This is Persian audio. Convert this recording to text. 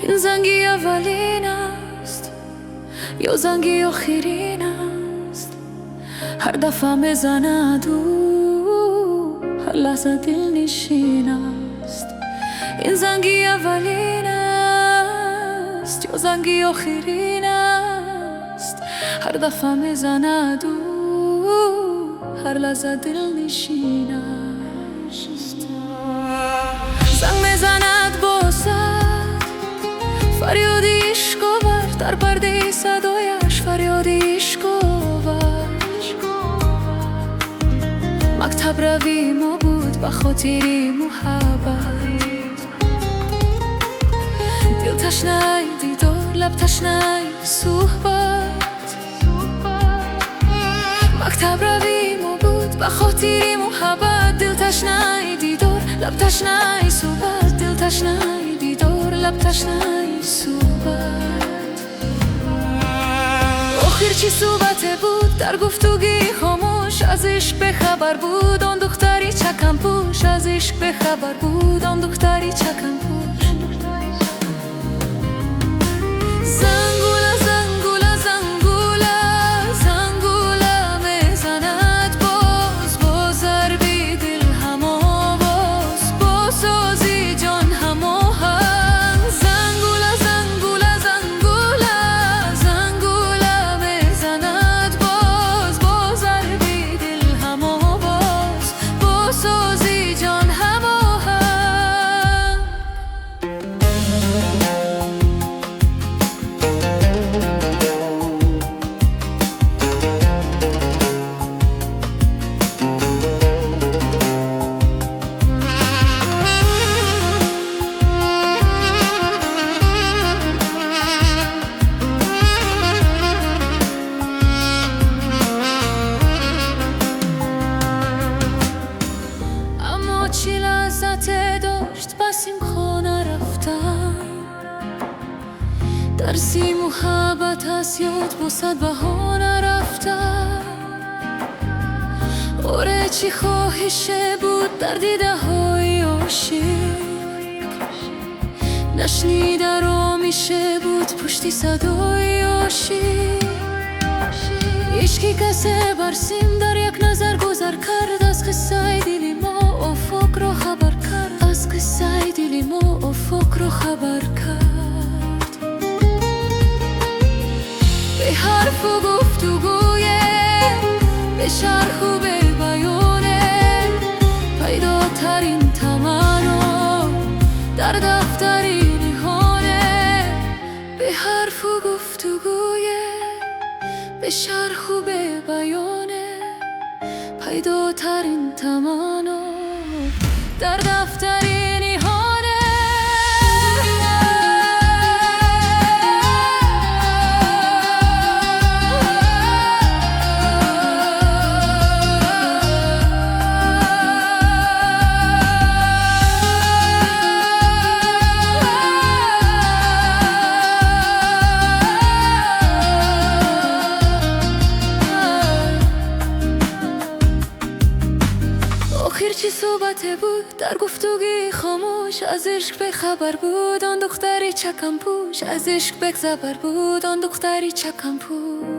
این زنگی اولین است یا زنگی آخرین است؟ هر دفعه میزند او هر لحظه دلنشین است. این زنگی اولین است یا زنگی آخرین است؟ هر دفعه میزند او هر لحظه دلنشین است. زنگ میزند بازد فریاد عشق آور، در پرده صدایش فریاد عشق آور. مکتب روی ما بود و خاطری محبت، دل تشنه دیدار لب تشنه صحبت. مکتب روی ما بود و خاطری محبت، دل تشنه دیدار لب تشنه صحبت. دل تشنه دیدار لب تشنه صحبت. آخر چی صحبت بود در گفتگوی خاموش؟ از عشق به خبر بود آن دختری چکم پوش. از عشق به خبر بود آن دختری چکم پوش. زنگوله زنگوله زنگوله زنگوله میزند باز، با ضربی دل هم آواز، با سازی جان هم آهنگ. زنگوله زنگوله زنگوله زنگوله میزند باز، با ضربی دل هم آواز، با سازی جان هم آهنگ. چی لذت داشت بسیم خانه رفتن، درسی محبت از یاد با صد بهانه رفتن. آره چی خواهشه بود در دیده های عاشق، نشنیده را میشه بود پشتی صدای عاشق. عشقی کسی برسیم در یک نظر گذر کرد، از قصه دلی ما افق را خبر کرد. از قصه دلی ما افق را خبر کرد. به حرف و گفتگوی، به شرح و به بیانه، پیداترین تمنا در دفتری نهانه. به حرف و گفتگوی، به شرح و به بیانه، پیداترین تمنا در دفتری نهانه. آخر چی صحبت بود در گفتگوی خاموش؟ از عشق به خبر بود آن دختری چکم پوش. از عشق به خبر بود آن دختری چکم پوش.